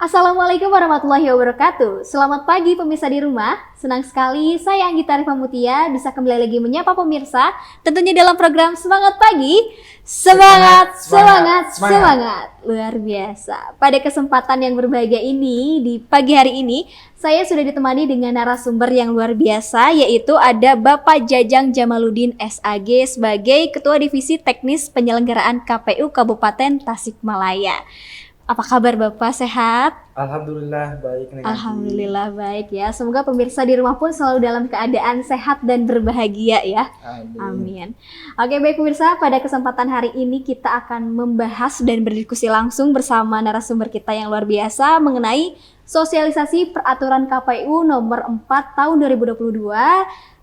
Assalamualaikum warahmatullahi wabarakatuh. Selamat pagi pemirsa di rumah. Senang sekali saya Anggita Arifah Mutia bisa kembali lagi menyapa pemirsa. Tentunya dalam program Semangat Pagi. Semangat, semangat, semangat. Luar biasa. Pada kesempatan yang berbahagia ini, di pagi hari ini, saya sudah ditemani dengan narasumber yang luar biasa, yaitu ada Bapak Jajang Jamaluddin SAG sebagai Ketua Divisi Teknis Penyelenggaraan KPU Kabupaten Tasikmalaya. Apa kabar Bapak, sehat? Alhamdulillah baik nih. Alhamdulillah baik ya. Semoga pemirsa di rumah pun selalu dalam keadaan sehat dan berbahagia ya. Amin. Oke baik pemirsa, pada kesempatan hari ini kita akan membahas dan berdiskusi langsung bersama narasumber kita yang luar biasa mengenai sosialisasi peraturan KPU nomor 4 tahun 2022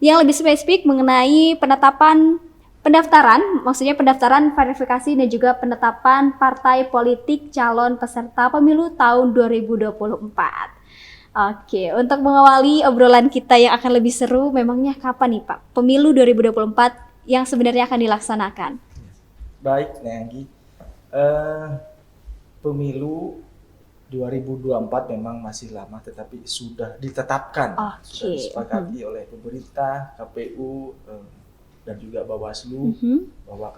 yang lebih spesifik mengenai pendaftaran, maksudnya pendaftaran verifikasi dan juga penetapan partai politik calon peserta pemilu tahun 2024. Oke, untuk mengawali obrolan kita yang akan lebih seru, memangnya kapan nih Pak pemilu 2024 yang sebenarnya akan dilaksanakan? Baik Nenggi, pemilu 2024 memang masih lama tetapi sudah ditetapkan, sudah disepakati oleh pemerintah, KPU, dan juga Bawaslu bahwa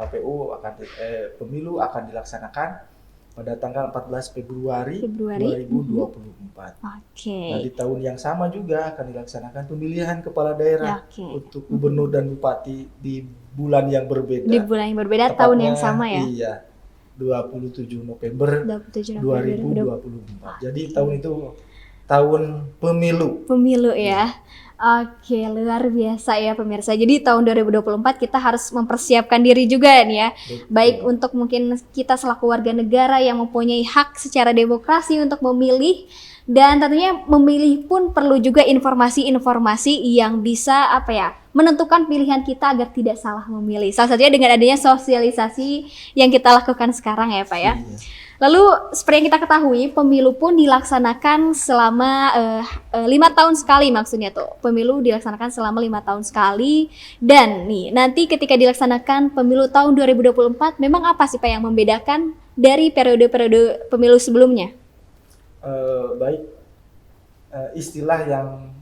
pemilu akan dilaksanakan pada tanggal 14 Februari 2024. Nah, di tahun yang sama juga akan dilaksanakan pemilihan kepala daerah untuk gubernur dan bupati di bulan yang berbeda. Di bulan yang berbeda, tepatnya, tahun yang sama ya? Iya, 27 November 2024. Jadi tahun itu tahun pemilu. Pemilu ya. Oke, luar biasa ya pemirsa. Jadi tahun 2024 kita harus mempersiapkan diri juga nih ya. Baik untuk mungkin kita selaku warga negara yang mempunyai hak secara demokrasi untuk memilih, dan tentunya memilih pun perlu juga informasi-informasi yang bisa menentukan pilihan kita agar tidak salah memilih. Salah satunya dengan adanya sosialisasi yang kita lakukan sekarang ya Pak ya. Lalu seperti yang kita ketahui, pemilu pun dilaksanakan selama 5 tahun sekali, maksudnya tuh. Pemilu dilaksanakan selama 5 tahun sekali. Dan nih, nanti ketika dilaksanakan pemilu tahun 2024, memang apa sih Pak yang membedakan dari periode-periode pemilu sebelumnya? Baik, istilah yang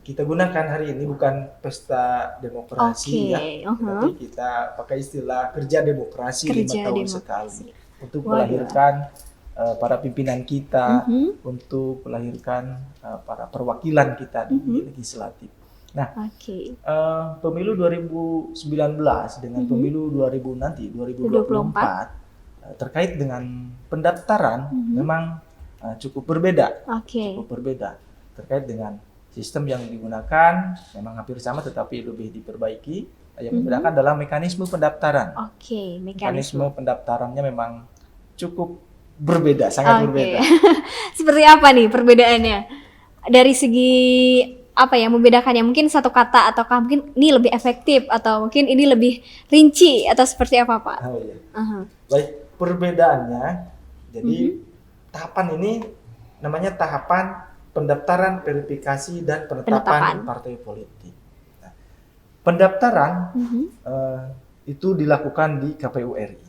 kita gunakan hari ini bukan pesta demokrasi tapi kita pakai istilah kerja demokrasi 5 tahun sekali. Untuk melahirkan para pimpinan kita, untuk melahirkan para perwakilan kita di legislatif. Nah, pemilu 2019 dengan pemilu 2024 terkait dengan pendaftaran memang cukup berbeda. Cukup berbeda terkait dengan sistem yang digunakan memang hampir sama tetapi lebih diperbaiki. Yang membedakan adalah mekanisme pendaftaran. Mekanisme pendaftarannya memang cukup berbeda, sangat berbeda. Seperti apa nih perbedaannya? Dari segi apa yang membedakannya? Mungkin satu kata ataukah mungkin ini lebih efektif atau mungkin ini lebih rinci atau seperti apa Pak? Baik, perbedaannya. Jadi tahapan ini namanya tahapan pendaftaran, verifikasi dan penetapan partai politik. Pendaftaran itu dilakukan di KPU RI.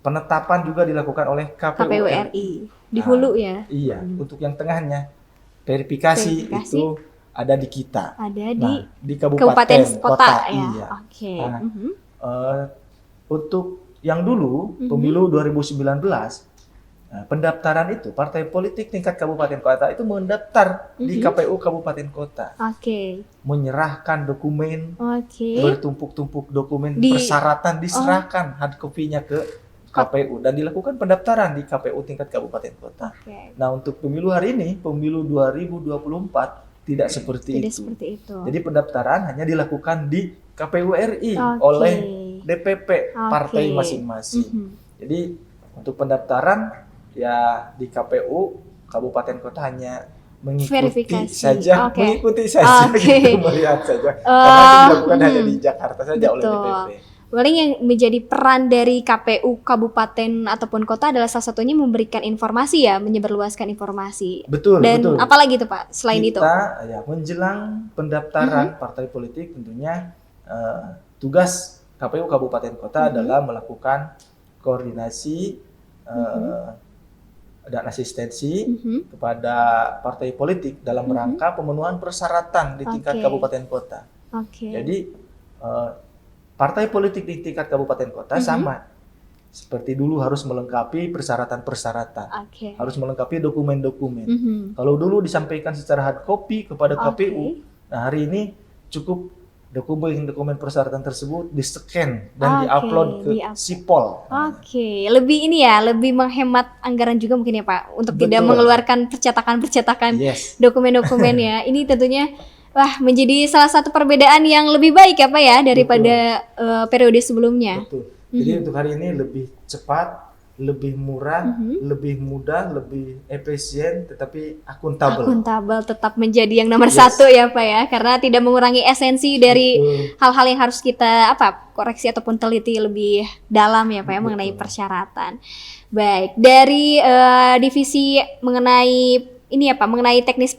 Penetapan juga dilakukan oleh KPU RI. Di hulu ya? Iya, untuk yang tengahnya verifikasi itu ada di kita. Ada di kabupaten kota. Iya. Untuk yang dulu pemilu 2019 pendaftaran itu partai politik tingkat kabupaten kota itu mendaftar di KPU kabupaten kota. Menyerahkan dokumen, bertumpuk-tumpuk dokumen persyaratan diserahkan hard copy-nya ke KPU dan dilakukan pendaftaran di KPU tingkat kabupaten kota. Nah, untuk pemilu hari ini, pemilu 2024 tidak seperti itu. Jadi pendaftaran hanya dilakukan di KPU RI oleh DPP partai masing-masing. Jadi untuk pendaftaran ya di KPU kabupaten kota hanya mengikuti saja, melihat saja. Karena itu dilakukan hanya di Jakarta saja oleh DPP. Paling yang menjadi peran dari KPU kabupaten ataupun kota adalah salah satunya memberikan informasi ya, menyebarluaskan informasi. Betul. Apalagi itu Pak selain itu? Kita ya menjelang pendaftaran partai politik tentunya tugas KPU kabupaten kota adalah melakukan koordinasi dan asistensi kepada partai politik dalam rangka pemenuhan persyaratan di tingkat kabupaten kota. Jadi partai politik di tingkat kabupaten kota sama seperti dulu harus melengkapi persyaratan-persyaratan, harus melengkapi dokumen-dokumen. Kalau dulu disampaikan secara hard copy kepada KPU, nah hari ini cukup dokumen persyaratan tersebut di-scan dan di-upload ke Sipol. Lebih ini ya, lebih menghemat anggaran juga mungkin ya Pak, untuk tidak mengeluarkan percetakan dokumen-dokumen ya. Ini tentunya menjadi salah satu perbedaan yang lebih baik ya Pak ya daripada periode sebelumnya. Jadi untuk hari ini lebih cepat, lebih murah, lebih mudah, lebih efisien, tetapi akuntabel. Akuntabel tetap menjadi yang nomor satu ya Pak ya, karena tidak mengurangi esensi dari hal-hal yang harus kita koreksi ataupun teliti lebih dalam ya Pak ya mengenai persyaratan. Baik, dari divisi mengenai ini ya Pak, mengenai teknis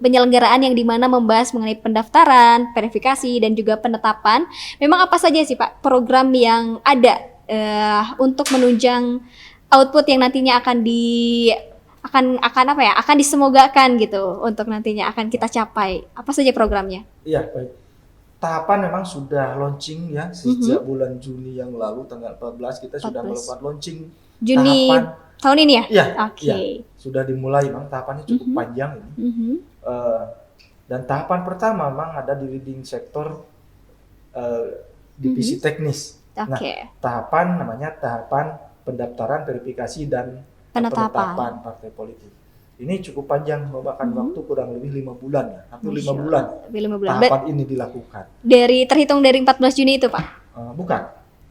penyelenggaraan yang dimana membahas mengenai pendaftaran, verifikasi, dan juga penetapan. Memang apa saja sih Pak program yang ada untuk menunjang output yang nantinya akan disemogakan gitu untuk nantinya akan kita capai. Apa saja programnya? Iya, baik. Tahapan memang sudah launching ya sejak bulan Juni yang lalu tanggal 14 kita sudah melakukan launching Juni tahapan tahun ini ya? Iya. Sudah dimulai memang tahapannya cukup panjang ini. Dan tahapan pertama memang ada di leading sektor divisi teknis. Nah, tahapan namanya tahapan pendaftaran, verifikasi, dan penetapan partai politik. Ini cukup panjang, memakan waktu kurang lebih 5 bulan ya, hampir 5 bulan. Tahapan ini dilakukan. Terhitung dari 14 Juni itu Pak? Bukan.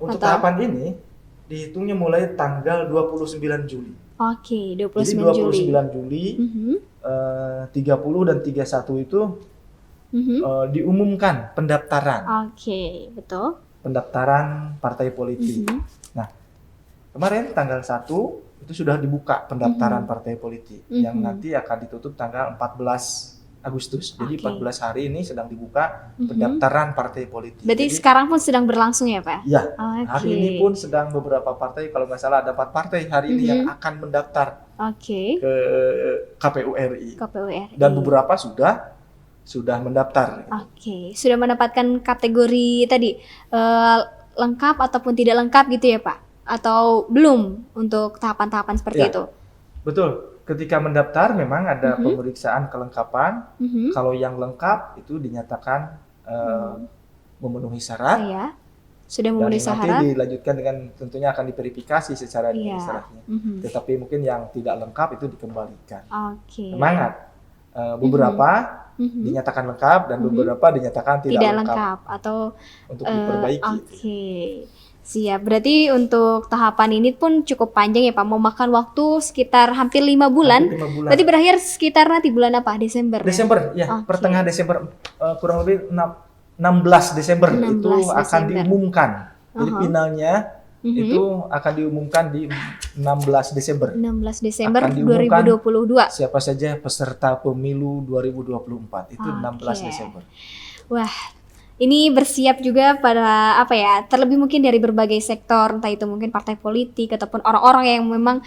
Untuk tahapan ini dihitungnya mulai tanggal 29 Juli. 29 Jadi 29 Juli, 30 dan 31 itu diumumkan pendaftaran. Betul. Pendaftaran partai politik. Nah, kemarin tanggal 1 itu sudah dibuka pendaftaran partai politik yang nanti akan ditutup tanggal 14 Agustus. Jadi 14 hari ini sedang dibuka pendaftaran partai politik. Berarti sekarang pun sedang berlangsung ya Pak? Iya, hari ini pun sedang beberapa partai, kalau nggak salah ada 4 partai hari ini yang akan mendaftar ke KPU RI. Dan beberapa sudah mendaftar. Sudah mendapatkan kategori tadi lengkap ataupun tidak lengkap gitu ya Pak? Atau belum untuk tahapan-tahapan seperti itu? Betul. Ketika mendaftar memang ada pemeriksaan kelengkapan. Kalau yang lengkap itu dinyatakan memenuhi syarat. Sudah memenuhi syarat. Nanti dilanjutkan dengan tentunya akan diverifikasi secara syaratnya. Tetapi mungkin yang tidak lengkap itu dikembalikan. Semangat. Beberapa dinyatakan lengkap dan beberapa dinyatakan tidak lengkap atau untuk diperbaiki. Siap. Berarti untuk tahapan ini pun cukup panjang ya Pak, memakan waktu sekitar hampir 5 bulan. Berarti berakhir sekitar nanti bulan apa? Desember ya? Pertengahan Desember, kurang lebih 16 Desember itu akan diumumkan. Jadi finalnya itu akan diumumkan di 16 Desember. 16 Desember 2022. Siapa saja peserta pemilu 2024 itu 16 Desember. Wah, ini bersiap juga pada terlebih mungkin dari berbagai sektor, entah itu mungkin partai politik ataupun orang-orang yang memang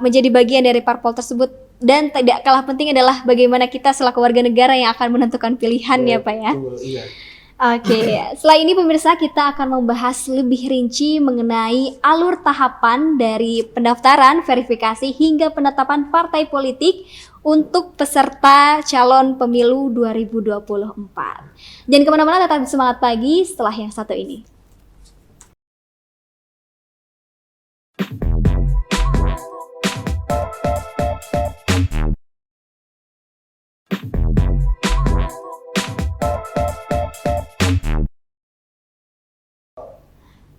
menjadi bagian dari parpol tersebut. Dan tidak kalah penting adalah bagaimana kita selaku warga negara yang akan menentukan pilihan ya Pak ya. Iya. Setelah ini pemirsa kita akan membahas lebih rinci mengenai alur tahapan dari pendaftaran, verifikasi hingga penetapan partai politik untuk peserta calon pemilu 2024. Jangan kemana-mana, tetap semangat pagi setelah yang satu ini.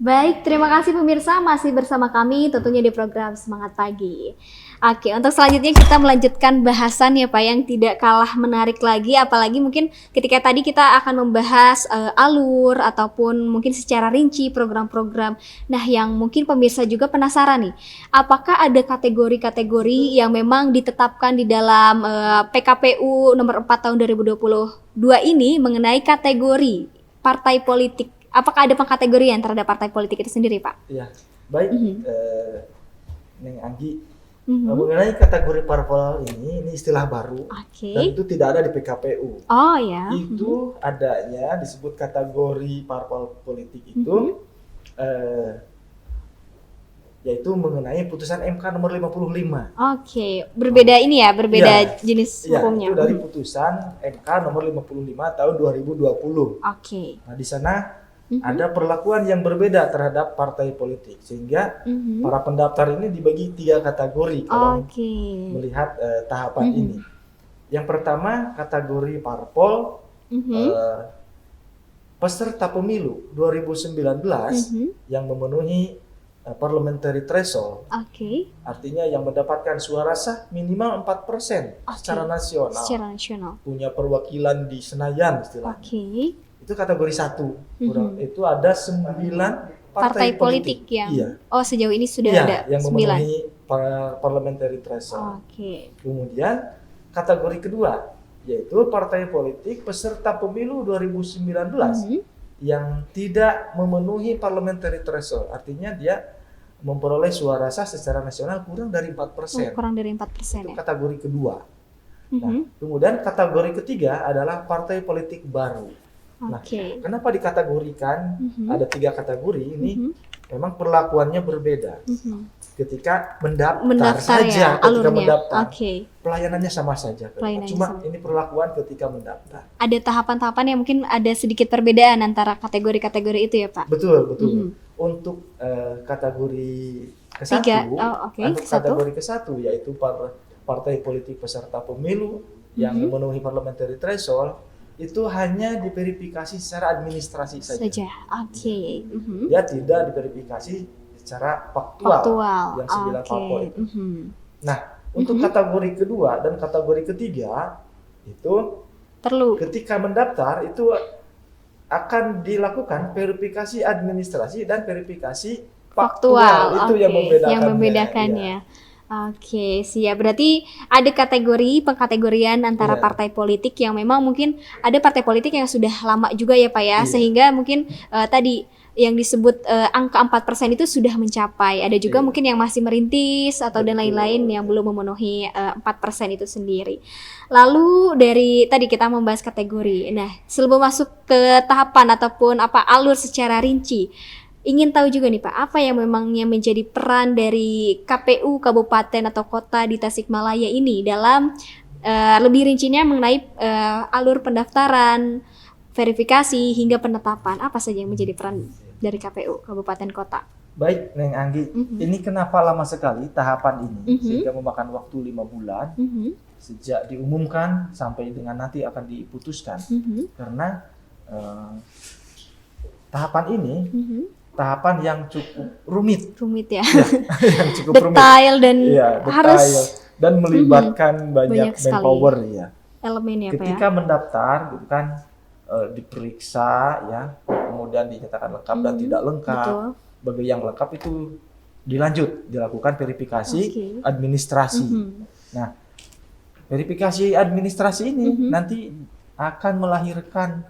Baik, terima kasih pemirsa masih bersama kami tentunya di program Semangat Pagi. Untuk selanjutnya kita melanjutkan bahasan ya Pak yang tidak kalah menarik lagi, apalagi mungkin ketika tadi kita akan membahas alur ataupun mungkin secara rinci program-program. Nah, yang mungkin pemirsa juga penasaran nih, apakah ada kategori-kategori yang memang ditetapkan di dalam PKPU nomor 4 tahun 2022 ini mengenai kategori partai politik. Apakah ada pengkategorian terhadap partai politik itu sendiri, Pak? Iya, baik, Neng Anggi. Mengenai kategori parpol ini istilah baru dan itu tidak ada di PKPU. Oh ya. Itu adanya disebut kategori parpol politik itu yaitu mengenai putusan MK nomor 55. Berbeda ini ya, berbeda jenis hukumnya. Itu dari putusan MK nomor 55 tahun 2020. Nah, di sana ada perlakuan yang berbeda terhadap partai politik sehingga para pendaftar ini dibagi 3 kategori kalau melihat tahapan ini. Yang pertama kategori parpol peserta pemilu 2019 yang memenuhi parliamentary threshold. Artinya yang mendapatkan suara sah minimal 4% secara nasional. Punya perwakilan di Senayan istilahnya. Itu kategori 1. Itu ada 9 partai politik yang sejauh ini sudah ada yang memenuhi parliamentary threshold. Kemudian kategori kedua yaitu partai politik peserta pemilu 2019 yang tidak memenuhi parliamentary threshold. Artinya dia memperoleh suara sah secara nasional kurang dari 4%. Itu kategori kedua. Nah, kemudian kategori ketiga adalah partai politik baru. Nah, kenapa dikategorikan ada 3 kategori ini? Memang perlakuannya berbeda. Ketika mendaftar saja, ketika mendaftar, pelayanannya sama saja. Cuma ini perlakuan ketika mendaftar. Ada tahapan-tahapan yang mungkin ada sedikit perbedaan antara kategori-kategori itu ya Pak? Betul. Untuk kategori ke-1, kategori ke-1 yaitu partai politik peserta pemilu yang memenuhi parliamentary threshold, itu hanya diverifikasi secara administrasi saja. Dia tidak diverifikasi secara faktual. Yang 9 parpol itu. Nah, untuk kategori kedua dan kategori ketiga itu perlu ketika mendaftar itu akan dilakukan verifikasi administrasi dan verifikasi faktual. Itu yang membedakannya. Siap. Berarti ada pengkategorian antara partai politik yang memang mungkin ada partai politik yang sudah lama juga ya Pak ya, sehingga mungkin tadi yang disebut angka 4% itu sudah mencapai. Ada juga mungkin yang masih merintis atau dan lain-lain yang belum memenuhi 4% itu sendiri. Lalu dari tadi kita membahas kategori. Nah, sebelum masuk ke tahapan ataupun alur secara rinci, ingin tahu juga nih Pak, apa yang memangnya menjadi peran dari KPU Kabupaten atau Kota di Tasikmalaya ini dalam lebih rincinya mengenai alur pendaftaran, verifikasi hingga penetapan. Apa saja yang menjadi peran dari KPU Kabupaten Kota? Baik, Neng Anggi. Ini kenapa lama sekali tahapan ini sehingga memakan waktu 5 bulan sejak diumumkan sampai dengan nanti akan diputuskan. Karena tahapan ini tahapan yang cukup rumit ya. Yang cukup detail dan harus dan melibatkan banyak manpower ya. Elemennya ketika mendaftar gitu kan diperiksa ya, kemudian dinyatakan lengkap dan tidak lengkap. Bagi yang lengkap itu dilakukan verifikasi administrasi. Nah, verifikasi administrasi ini nanti akan melahirkan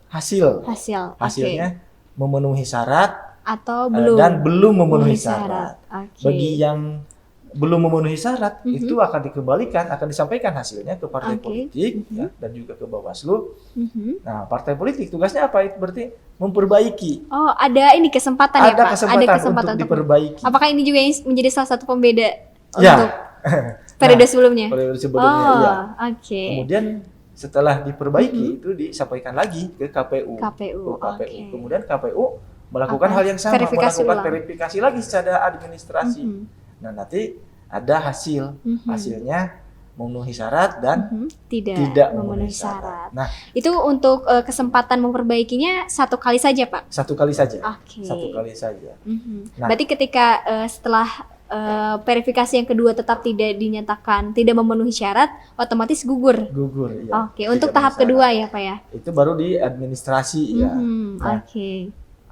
hasilnya memenuhi syarat atau belum dan belum memenuhi syarat. Bagi yang belum memenuhi syarat itu akan disampaikan hasilnya ke partai politik ya, dan juga ke Bawaslu. Nah, partai politik tugasnya apa? Itu berarti memperbaiki. Ada ini kesempatan ya Pak? Ada kesempatan untuk diperbaiki. Apakah ini juga yang menjadi salah satu pembeda untuk periode sebelumnya? Periode sebelumnya, Kemudian setelah diperbaiki itu disampaikan lagi ke KPU. Kemudian KPU melakukan hal yang sama, melakukan verifikasi lagi secara administrasi. Nah, nanti ada hasilnya memenuhi syarat dan tidak memenuhi syarat. Nah, itu untuk kesempatan memperbaikinya 1 kali saja Pak? 1 kali saja. 1 kali saja. Nah, berarti ketika setelah verifikasi yang kedua tetap tidak dinyatakan tidak memenuhi syarat, otomatis gugur. Ya. Untuk tahap kedua ya Pak ya? Itu baru di administrasi ya. Nah,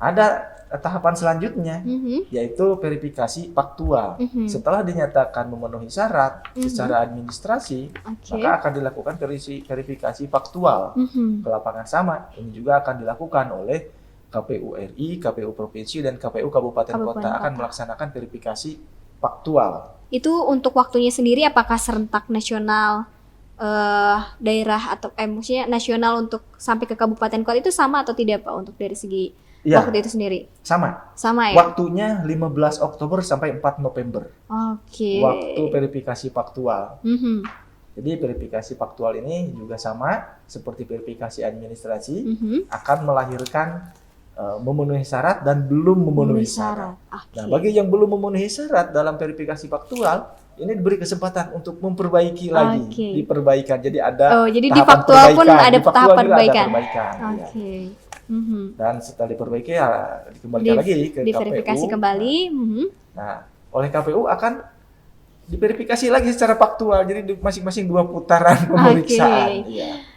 ada tahapan selanjutnya yaitu verifikasi faktual. Setelah dinyatakan memenuhi syarat secara administrasi, maka akan dilakukan verifikasi faktual ke lapangan sama. Ini juga akan dilakukan oleh KPU RI, KPU Provinsi, dan KPU Kabupaten Kota akan melaksanakan verifikasi faktual. Itu untuk waktunya sendiri apakah serentak nasional, daerah atau maksudnya nasional untuk sampai ke kabupaten kota itu sama atau tidak Pak untuk dari segi waktu itu sendiri? Sama ya? Waktunya 15 Oktober sampai 4 November. Waktu verifikasi faktual. Jadi verifikasi faktual ini juga sama seperti verifikasi administrasi, akan melahirkan memenuhi syarat dan belum memenuhi syarat. Nah, bagi yang belum memenuhi syarat dalam verifikasi faktual, ini diberi kesempatan untuk memperbaiki lagi, diperbaikan. Jadi ada jadi di faktual pun ada tahapan perbaikan. Dan setelah diperbaiki ya dikembalikan lagi ke diverifikasi KPU. Kembali. Nah, oleh KPU akan diverifikasi lagi secara faktual. Jadi masing-masing 2 putaran pemeriksaan.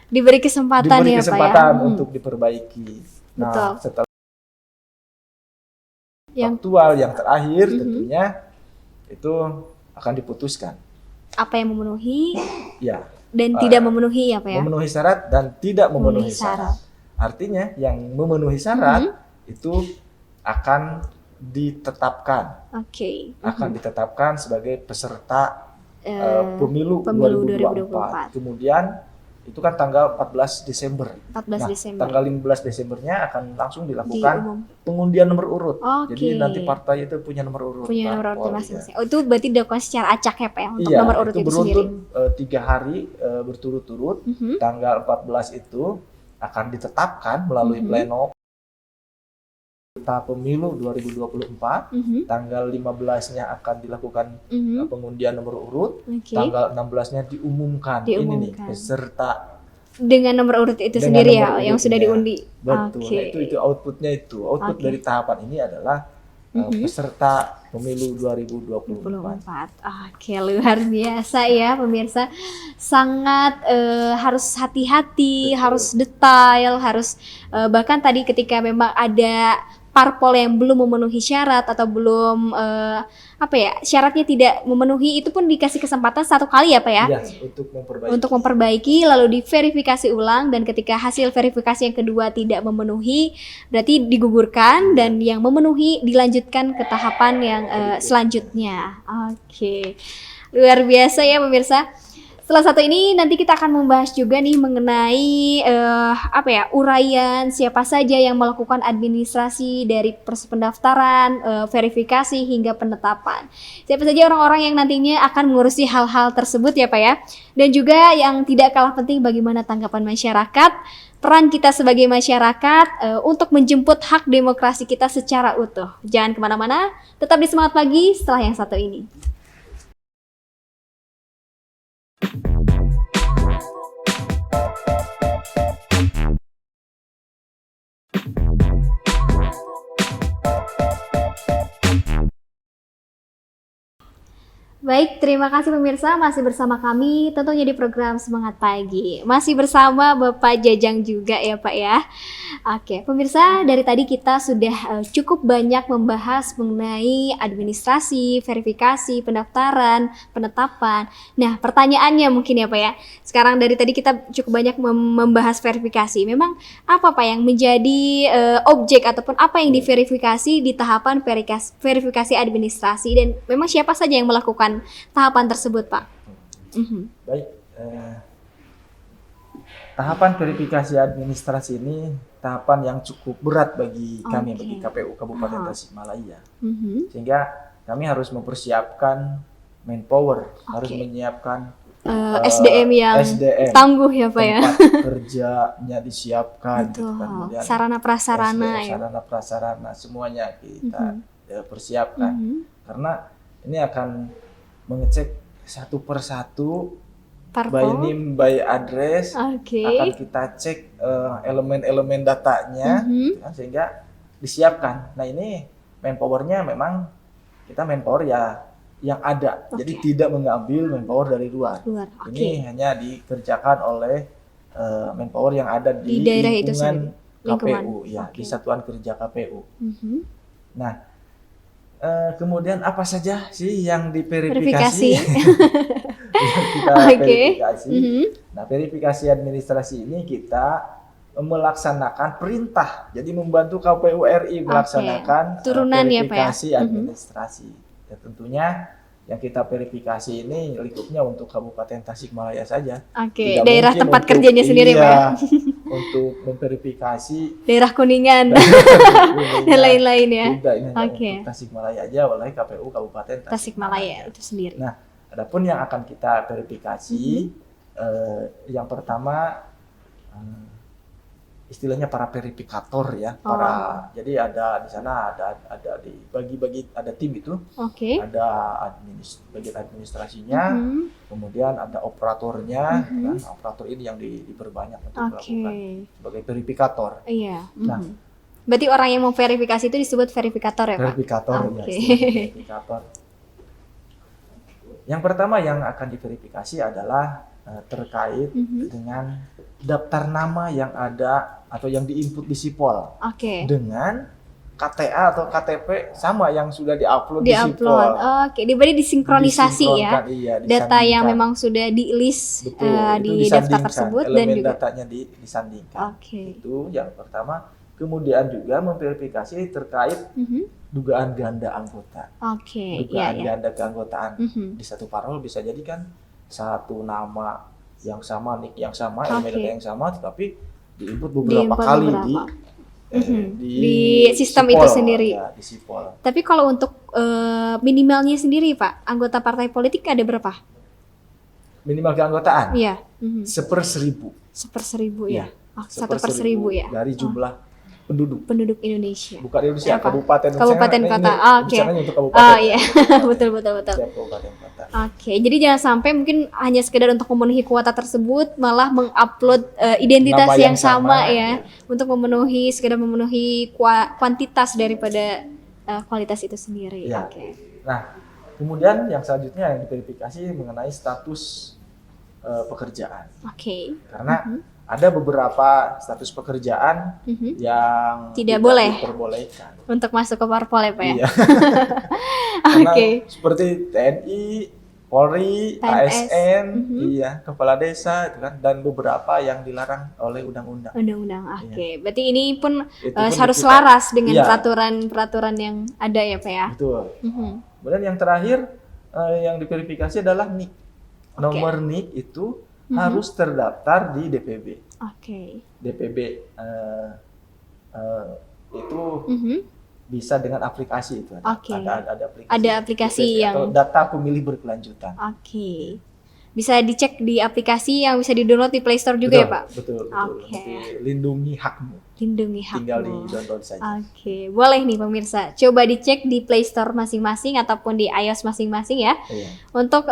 Diberi kesempatan ya Pak ya. Untuk diperbaiki. Nah, betul. Setelah faktual yang terakhir tentunya itu akan diputuskan. Apa yang memenuhi? Ya. Dan tidak memenuhi apa ya? Memenuhi syarat dan tidak memenuhi syarat. Artinya yang memenuhi syarat itu akan ditetapkan. Akan ditetapkan sebagai peserta pemilu 2024. Kemudian itu kan tanggal 14 Desember. Tanggal 15 Desembernya akan langsung dilakukan pengundian nomor urut. Jadi nanti partai itu punya nomor urut. Punya nomor urut masing-masing. Itu berarti dilakukan secara acak ya Pak ya untuk nomor urut itu sendiri. Beruntun 3 hari berturut-turut. Tanggal 14 itu akan ditetapkan melalui pleno pemilu 2024. Tanggal 15-nya akan dilakukan pengundian nomor urut. Tanggal 16-nya diumumkan ini nih peserta dengan nomor urut itu sendiri ya yang sudah diundi. Betul. Nah, itu outputnya itu. Output dari tahapan ini adalah peserta pemilu 2024. Luar biasa ya pemirsa. Sangat harus hati-hati, harus detail, harus bahkan tadi ketika memang ada parpol yang belum memenuhi syarat atau belum syaratnya tidak memenuhi, itu pun dikasih kesempatan 1 kali ya Pak ya? Untuk memperbaiki lalu diverifikasi ulang, dan ketika hasil verifikasi yang kedua tidak memenuhi berarti digugurkan dan yang memenuhi dilanjutkan ke tahapan yang selanjutnya. Luar biasa ya pemirsa. Setelah satu ini nanti kita akan membahas juga nih mengenai uraian siapa saja yang melakukan administrasi dari proses pendaftaran, verifikasi hingga penetapan. Siapa saja orang-orang yang nantinya akan mengurusi hal-hal tersebut ya Pak ya. Dan juga yang tidak kalah penting bagaimana tanggapan masyarakat, peran kita sebagai masyarakat untuk menjemput hak demokrasi kita secara utuh. Jangan kemana-mana, tetap di Semangat Pagi setelah yang satu ini. Baik, terima kasih pemirsa, masih bersama kami tentunya di program Semangat Pagi. Masih bersama Bapak Jajang juga ya Pak ya. Pemirsa, dari tadi kita sudah cukup banyak membahas mengenai administrasi, verifikasi, pendaftaran, penetapan. Nah, pertanyaannya mungkin ya Pak ya. Sekarang dari tadi kita cukup banyak membahas verifikasi. Memang apa Pak yang menjadi objek ataupun apa yang diverifikasi di tahapan verifikasi administrasi, dan memang siapa saja yang melakukan tahapan tersebut Pak? Baik, tahapan verifikasi administrasi ini tahapan yang cukup berat bagi kami, bagi KPU Kabupaten Tasikmalaya. Sehingga kami harus mempersiapkan manpower, harus menyiapkan SDM yang tangguh ya Pak ya. Tempat kerjanya disiapkan, kemudian sarana prasarana semuanya kita persiapkan. Karena ini akan mengecek satu persatu, by name, by address, akan kita cek elemen-elemen datanya, sehingga disiapkan. Nah ini manpowernya memang kita manpower ya yang ada, jadi tidak mengambil manpower dari luar. Ini hanya dikerjakan oleh manpower yang ada di lingkungan KPU, di Satuan Kerja KPU. Nah, kemudian apa saja sih yang diverifikasi? Verifikasi. Nah, verifikasi administrasi ini kita melaksanakan perintah. Jadi membantu KPU RI melaksanakan verifikasi administrasi. Ya tentunya yang kita verifikasi ini lingkupnya untuk Kabupaten Tasikmalaya saja. Oke, daerah tempat kerjanya sendiri, Pak ya? Untuk memverifikasi daerah Kuningan dan lain-lain ya. Tidak, ini untuk Tasikmalaya aja oleh KPU Kabupaten Tasikmalaya itu sendiri. Nah, adapun yang akan kita verifikasi, yang pertama istilahnya para verifikator ya, jadi ada di sana ada dibagi-bagi, ada tim itu, ada bagian administrasinya, kemudian ada operatornya, kan operator ini yang diperbanyak untuk melakukan sebagai verifikator. Iya. Nah, berarti orang yang mau verifikasi itu disebut verifikator ya, Pak? Verifikator ya, verifikator. Yang pertama yang akan diverifikasi adalah terkait dengan daftar nama yang ada atau yang diinput di Sipol dengan KTA atau KTP sama yang sudah diupload di Sipol. Berarti disinkronisasi ya, data yang memang sudah di-list di daftar tersebut dan juga datanya disandingkan. Itu yang pertama. Kemudian juga memverifikasi terkait dugaan ganda anggota. Dugaan ganda keanggotaan di satu parpol bisa jadi kan satu nama yang sama, nick yang sama, email yang sama, tetapi diinput beberapa kali di sistem Sipol, itu sendiri. Ya, di Sipol. Tapi kalau untuk minimalnya sendiri, Pak, anggota partai politik ada berapa? Minimal keanggotaan? Iya. 1/1000. 1/1000 ya. 1/1000 ya. Dari jumlah penduduk Indonesia. Bukan Indonesia, kabupaten kota. Oke. Untuk kabupaten. Oh iya, betul. Kabupaten kota. Jadi jangan sampai mungkin hanya sekedar untuk memenuhi kuota tersebut malah mengupload identitas nama yang sama ya, untuk sekedar memenuhi kuantitas daripada kualitas itu sendiri. Ya. Nah, kemudian yang selanjutnya yang diverifikasi mengenai status pekerjaan. Karena ada beberapa status pekerjaan yang tidak boleh diperbolehkan untuk masuk ke parpol ya, Pak ya. Seperti TNI, Polri, ASN, kepala desa itu kan, dan beberapa yang dilarang oleh undang-undang. Berarti ini pun harus selaras dengan peraturan yang ada ya, Pak ya. Betul. Kemudian yang terakhir yang diverifikasi adalah NIK. Nomor NIK itu harus terdaftar di DPB. DPB itu bisa dengan aplikasi itu. Ada aplikasi DPB, atau data pemilih berkelanjutan. Bisa dicek di aplikasi yang bisa di-download di Play Store juga ya, Pak? Betul. Lindungi hakmu. Tinggal di-download saja. Boleh nih pemirsa, coba dicek di Play Store masing-masing ataupun di iOS masing-masing ya. Untuk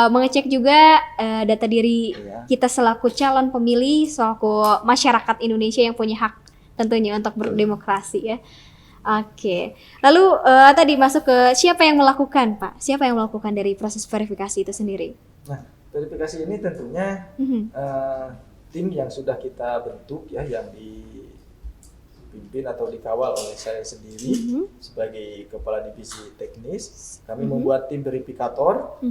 mengecek juga data diri kita selaku calon pemilih, selaku masyarakat Indonesia yang punya hak tentunya untuk berdemokrasi ya. Lalu tadi masuk ke siapa yang melakukan, Pak? Siapa yang melakukan dari proses verifikasi itu sendiri? Nah, verifikasi ini tentunya tim yang sudah kita bentuk ya, yang dipimpin atau dikawal oleh saya sendiri sebagai kepala divisi teknis. Kami membuat tim verifikator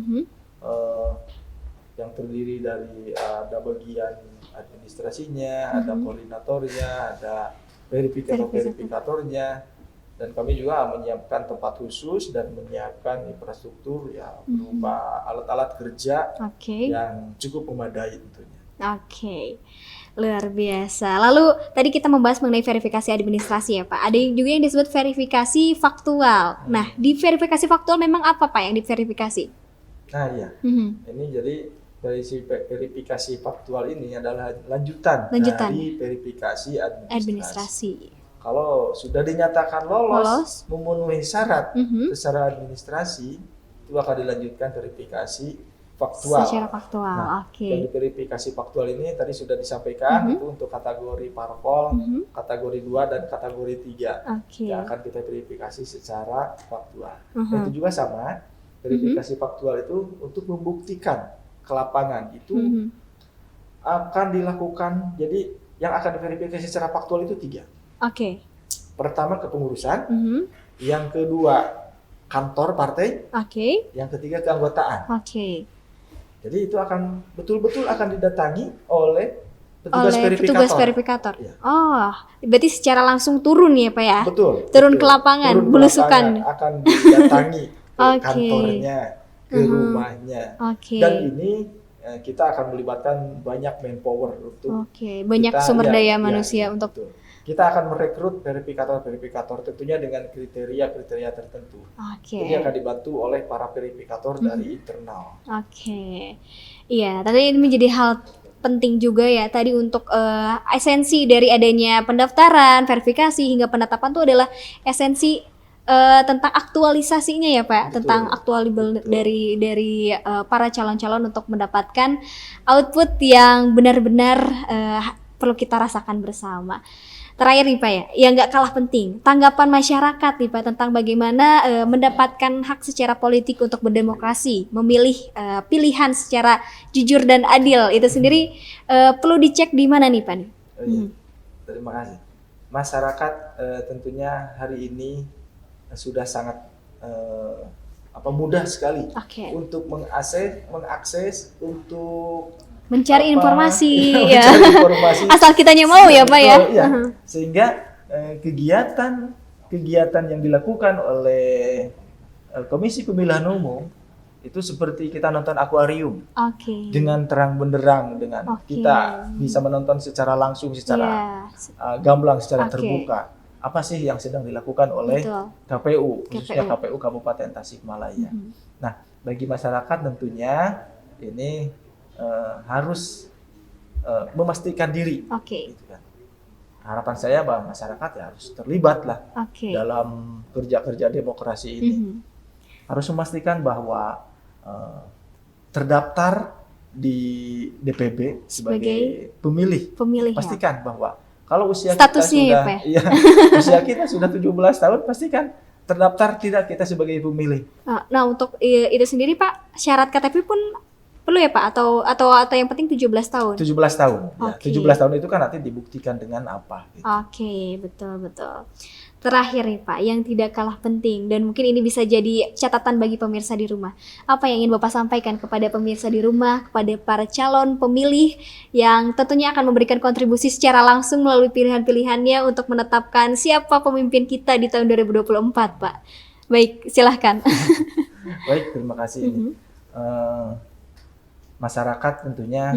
yang terdiri dari ada bagian administrasinya, ada koordinatornya, ada verifikatornya, dan kami juga menyiapkan tempat khusus dan menyiapkan infrastruktur ya berupa alat-alat kerja yang cukup memadai tentunya. Luar biasa. Lalu tadi kita membahas mengenai verifikasi administrasi ya, Pak. Ada juga yang disebut verifikasi faktual. Nah, di verifikasi faktual memang apa, Pak, yang diverifikasi? Nah iya, ini jadi verifikasi faktual ini adalah lanjutan dari verifikasi administrasi. Kalau sudah dinyatakan lolos memenuhi syarat secara administrasi, itu akan dilanjutkan verifikasi faktual. Secara faktual, Dan verifikasi faktual ini tadi sudah disampaikan itu untuk kategori parpol, kategori 2 dan kategori 3 yang akan kita verifikasi secara faktual. Dan itu juga sama, verifikasi faktual itu untuk membuktikan ke lapangan itu akan dilakukan. Jadi yang akan diverifikasi secara faktual itu 3. Pertama kepengurusan, yang kedua kantor partai, yang ketiga keanggotaan. Jadi itu akan betul-betul akan didatangi oleh petugas verifikator. Berarti secara langsung turun ya, Pak ya? Betul. Turun ke lapangan, belusukan. Akan didatangi ke kantornya, ke rumahnya. Dan ini kita akan melibatkan banyak manpower untuk banyak sumber daya manusia untuk betul. Kita akan merekrut verifikator tentunya dengan kriteria tertentu. Jadi akan dibantu oleh para verifikator dari internal. Iya, tadi ini menjadi hal penting juga ya tadi untuk esensi dari adanya pendaftaran, verifikasi hingga penetapan itu adalah esensi tentang aktualisasinya ya Pak, tentang aktualibel dari para calon-calon untuk mendapatkan output yang benar-benar perlu kita rasakan bersama. Terakhir nih Pak ya, yang nggak kalah penting, tanggapan masyarakat nih Pak tentang bagaimana mendapatkan hak secara politik untuk berdemokrasi, memilih pilihan secara jujur dan adil itu sendiri perlu dicek di mana nih Pak? Terima kasih. Masyarakat tentunya hari ini sudah sangat mudah sekali untuk mengakses untuk mencari informasi, asal kitanya mau ya Pak ya. Sehingga kegiatan yang dilakukan oleh Komisi Pemilihan Umum itu seperti kita nonton akuarium dengan terang benderang, dengan kita bisa menonton secara langsung, secara gamblang, secara terbuka. Apa sih yang sedang dilakukan oleh KPU, khususnya KPU Kabupaten Tasikmalaya. Nah, bagi masyarakat tentunya ini harus memastikan diri. Gitu kan. Harapan saya bahwa masyarakat ya harus terlibat lah dalam kerja-kerja demokrasi ini. Harus memastikan bahwa terdaftar di DPB sebagai pemilih. Pastikan bahwa kalau usia statusnya usia kita sudah 17 tahun, pastikan terdaftar tidak kita sebagai pemilih. Nah, untuk itu sendiri Pak, syarat KTP pun perlu ya Pak atau yang penting 17 tahun? 17 tahun. Ya, 17 tahun itu kan nanti dibuktikan dengan apa gitu. Betul. Terakhir nih Pak, yang tidak kalah penting dan mungkin ini bisa jadi catatan bagi pemirsa di rumah. Apa yang ingin Bapak sampaikan kepada pemirsa di rumah, kepada para calon pemilih yang tentunya akan memberikan kontribusi secara langsung melalui pilihan-pilihannya untuk menetapkan siapa pemimpin kita di tahun 2024 Pak? Baik, silahkan. Baik, terima kasih. Masyarakat tentunya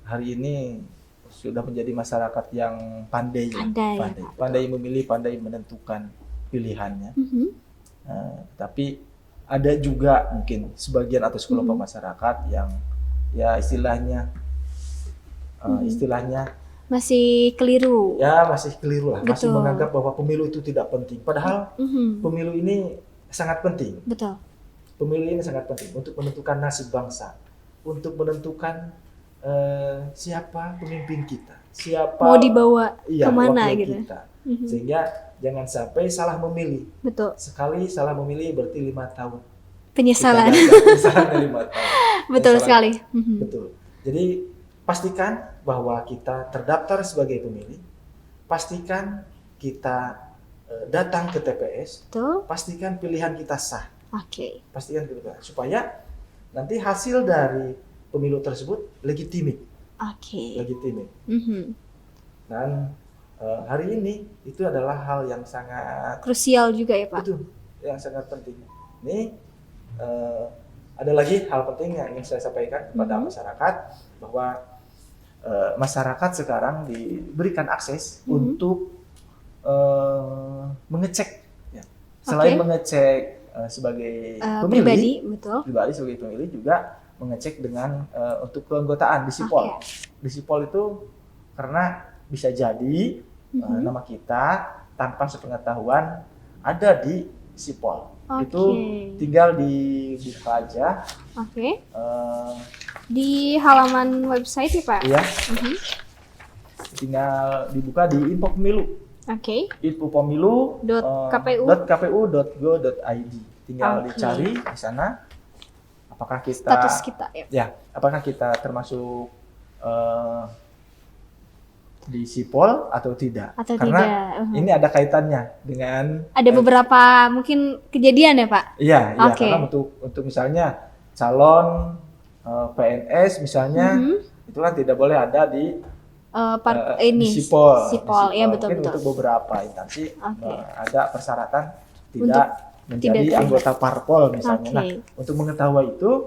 hari ini sudah menjadi masyarakat yang pandai memilih, pandai menentukan pilihannya. Tapi ada juga mungkin sebagian atau sekelompok masyarakat yang ya istilahnya masih keliru. Ya, masih keliru lah. Masih menganggap bahwa pemilu itu tidak penting. Padahal pemilu ini sangat penting. Pemilu ini sangat penting untuk menentukan nasib bangsa, untuk menentukan siapa pemimpin kita, siapa mau dibawa kemana gitu. Kita. Sehingga jangan sampai salah memilih. Sekali salah memilih berarti 5 tahun. Penyesalan. Penyesalan 5 tahun. Betul sekali. Betul. Jadi pastikan bahwa kita terdaftar sebagai pemilih, pastikan kita datang ke TPS, pastikan pilihan kita sah. Pastikan pilihan supaya nanti hasil dari pemilu tersebut legitimate. Legitimate. Dan hari ini itu adalah hal yang sangat krusial juga ya Pak. Betul, yang sangat penting. Ini ada lagi hal penting yang ingin saya sampaikan kepada masyarakat bahwa masyarakat sekarang diberikan akses untuk mengecek, selain mengecek sebagai pemilih, pribadi sebagai pemilih juga mengecek dengan untuk keanggotaan di Sipol. Di Sipol itu karena bisa jadi nama kita tanpa sepengetahuan ada di Sipol. Itu tinggal dibuka aja. Di halaman website ya Pak? Iya. Tinggal dibuka di info pemilu. infopemilu.kpu.go.id. Tinggal dicari di sana. Apakah kita status kita apakah kita termasuk di Sipol atau tidak? Karena ini ada kaitannya dengan ada beberapa mungkin kejadian ya Pak? Iya, karena untuk misalnya calon PNS misalnya itu kan tidak boleh ada di Sipol. Ya betul. Untuk beberapa instansi ada persyaratan tidak menjadi anggota parpol misalnya. Nah, untuk mengetahui itu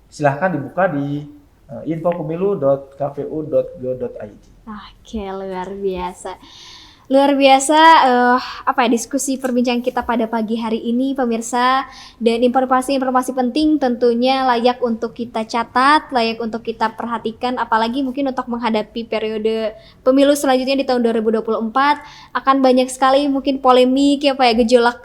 silahkan dibuka di infopemilu.kpu.go.id. Oke, luar biasa. Luar biasa diskusi perbincangan kita pada pagi hari ini pemirsa, dan informasi-informasi penting tentunya layak untuk kita catat, layak untuk kita perhatikan, apalagi mungkin untuk menghadapi periode pemilu selanjutnya di tahun 2024 akan banyak sekali mungkin polemik ya Pak ya, gejolak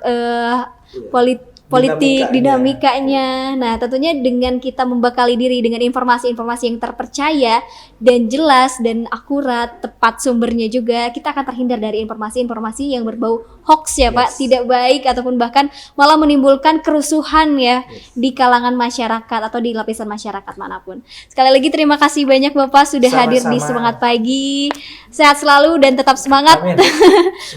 politik, dinamikanya. Nah, tentunya dengan kita membekali diri dengan informasi-informasi yang terpercaya dan jelas dan akurat, tepat sumbernya juga, kita akan terhindar dari informasi-informasi yang berbau hoax ya Pak, tidak baik ataupun bahkan malah menimbulkan kerusuhan ya di kalangan masyarakat atau di lapisan masyarakat manapun. Sekali lagi terima kasih banyak Bapak sudah hadir di Semangat Pagi. Sehat selalu dan tetap semangat,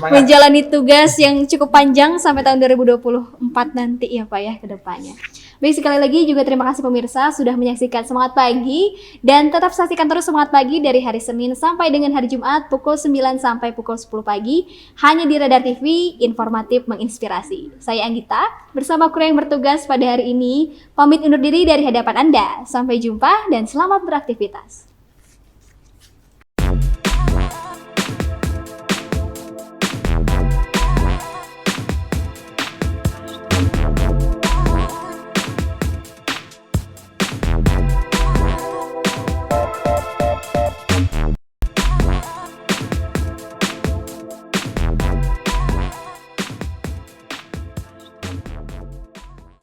menjalani tugas yang cukup panjang sampai tahun 2024 nanti ya Pak ya ke depannya. Baik, sekali lagi juga terima kasih pemirsa sudah menyaksikan Semangat Pagi, dan tetap saksikan terus Semangat Pagi dari hari Senin sampai dengan hari Jumat pukul 9 sampai pukul 10 pagi hanya di Radar TV, informatif menginspirasi. Saya Anggita bersama kru yang bertugas pada hari ini pamit undur diri dari hadapan Anda. Sampai jumpa dan selamat beraktivitas.